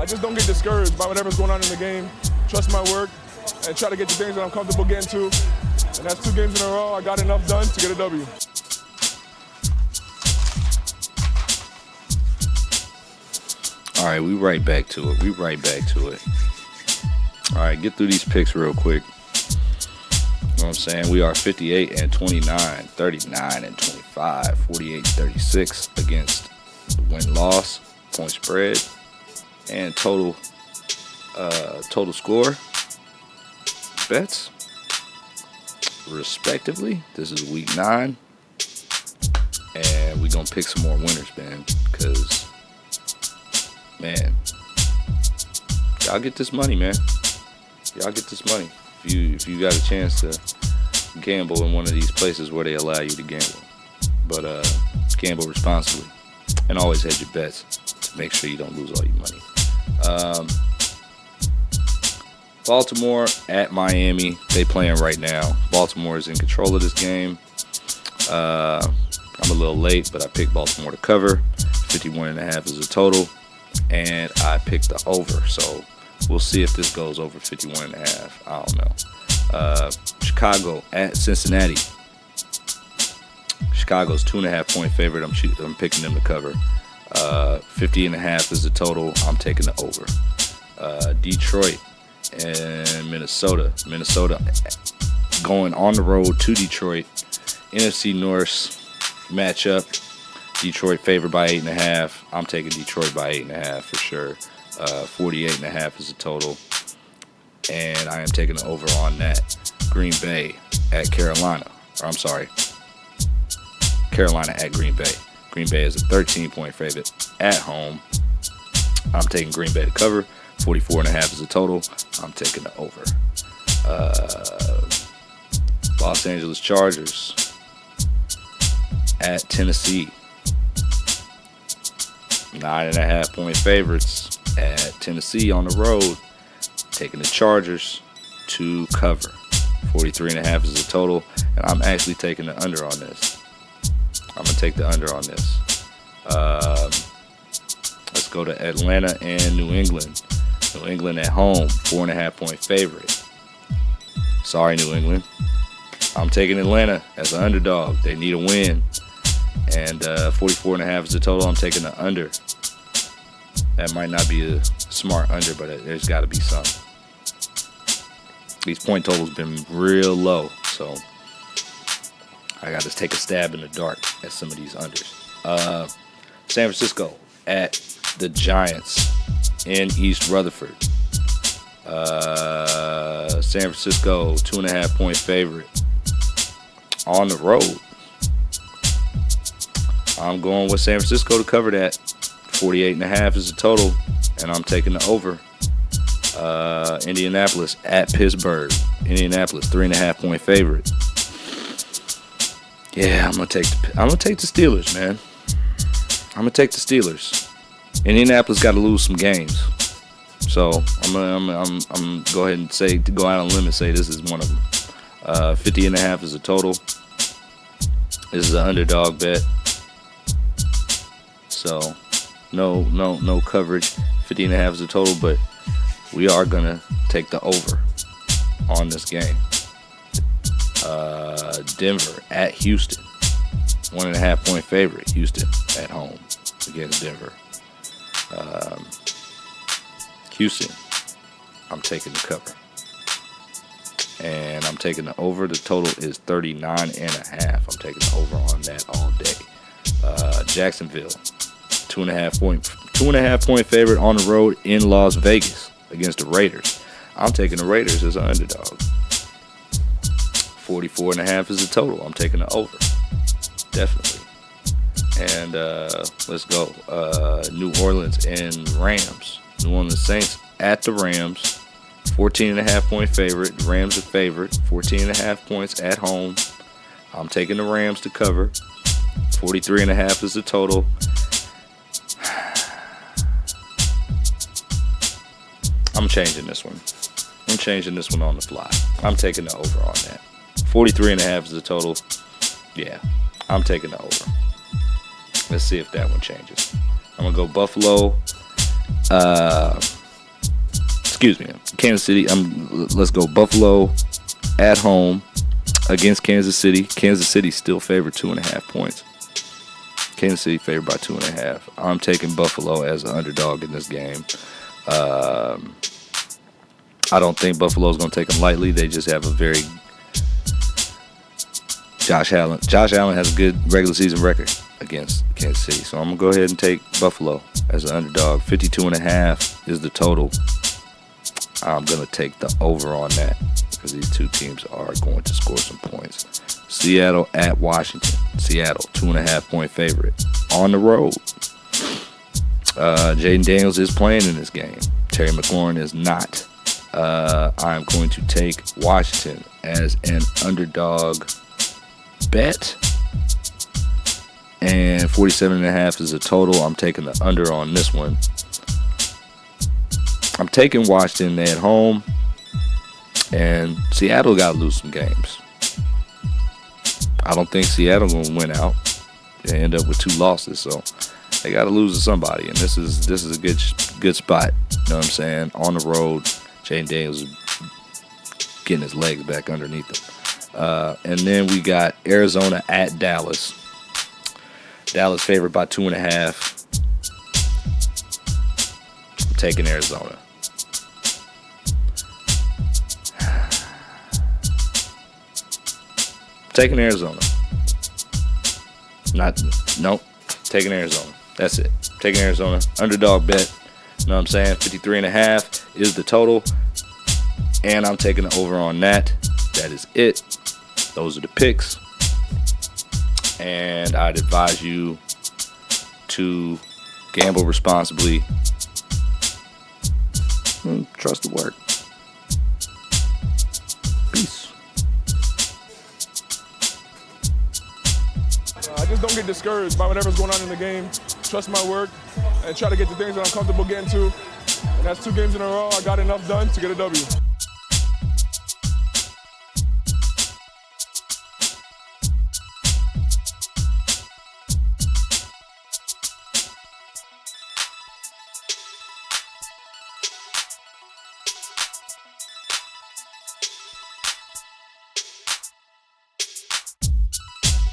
I just don't get discouraged by whatever's going on in the game. Trust my work and try to get the things that I'm comfortable getting to. And that's 2 games in a row. I got enough done to get a W. All right, we right back to it. All right, get through these picks real quick. You know what I'm saying? We are 58 and 29, 39 and 25, 48 and 36 against the win-loss, point spread, and total score bets, respectively. This is week 9, and we're going to pick some more winners, man, because, man, y'all get this money, man. Y'all get this money. If you got a chance to gamble in one of these places where they allow you to gamble. But gamble responsibly. And always hedge your bets to make sure you don't lose all your money. Baltimore at Miami. They playing right now. Baltimore is in control of this game. I'm a little late, but I picked Baltimore to cover. 51.5 is the total. And I picked the over. So we'll see if this goes over 51.5. I don't know. Chicago at Cincinnati. Chicago's 2.5 point favorite. I'm picking them to cover. 50.5 is the total. I'm taking the over. Detroit and Minnesota. Minnesota going on the road to Detroit. NFC North matchup. Detroit favored by 8.5. I'm taking Detroit by 8.5 for sure. 48.5 is the total, and I am taking the over on that. Green Bay at Carolina. Carolina at Green Bay. Green Bay is a 13-point favorite at home. I'm taking Green Bay to cover. 44.5 is the total. I'm taking the over. Los Angeles Chargers at Tennessee. 9.5 point favorites at Tennessee on the road. Taking the Chargers to cover. 43.5 is the total. And I'm actually taking the under on this. I'm going to take the under on this. Let's go to Atlanta and New England. New England at home, 4.5 point favorite. Sorry, New England. I'm taking Atlanta as an underdog. They need a win. And 44.5 is the total. I'm taking the under. That might not be a smart under, but there's got to be some. These point totals been real low, so I got to take a stab in the dark at some of these unders. San Francisco at the Giants in East Rutherford. San Francisco, 2.5 point favorite on the road. I'm going with San Francisco to cover that. 48.5 is the total, and I'm taking the over. Indianapolis at Pittsburgh. Indianapolis, 3.5 point favorite. Yeah, I'm gonna take the Steelers, man. I'm gonna take the Steelers. Indianapolis got to lose some games, so I'm gonna go ahead and go out on a limb and say this is one of them. 50.5 is the total. This is an underdog bet, so no coverage. 50.5 is the total, but we are gonna take the over on this game. Denver at Houston, 1.5 point favorite. Houston at home against Denver. Houston, I'm taking the cover, and I'm taking the over. The total is 39.5. I'm taking the over on that all day. Jacksonville, 2.5 point favorite on the road in Las Vegas against the Raiders. I'm taking the Raiders as an underdog. 44.5 is the total. I'm taking the over. Definitely. And let's go. New Orleans and Rams. New Orleans Saints at the Rams. 14.5 point favorite. The Rams are favorite. 14.5 points at home. I'm taking the Rams to cover. 43.5 is the total. I'm changing this one. I'm changing this one on the fly. I'm taking the over on that. 43.5 is the total. Yeah, I'm taking the over. Let's see if that one changes. I'm going to go Buffalo excuse me, Kansas City. Let's go Buffalo at home against Kansas City. Kansas City still favored 2.5 points. Kansas City favored by 2.5. I'm taking Buffalo as an underdog in this game. I don't think Buffalo's going to take them lightly. They just have a very Josh Allen has a good regular season record against Kansas City. So I'm going to go ahead and take Buffalo as an underdog. 52.5 is the total. I'm going to take the over on that because these two teams are going to score some points. Seattle at Washington. Seattle, 2.5-point favorite. On the road. Jaden Daniels is playing in this game. Terry McLaurin is not. I'm going to take Washington as an underdog bet. And 47.5 is a total. I'm taking the under on this one. I'm taking Washington at home. And Seattle got to lose some games. I don't think Seattle going to win out. They end up with 2 losses, so they got to lose to somebody. And this is a good spot. You know what I'm saying? On the road, Jaden Daniels is getting his legs back underneath him. And then we got Arizona at Dallas. Dallas favored by 2.5. I'm taking Arizona. Taking Arizona. Taking Arizona. That's it. Taking Arizona. Underdog bet. You know what I'm saying? 53.5 is the total. And I'm taking the over on that. That is it. Those are the picks. And I'd advise you to gamble responsibly. Trust the work. Peace. I just don't get discouraged by whatever's going on in the game. Trust my work and try to get the things that I'm comfortable getting to. And that's 2 games in a row. I got enough done to get a W.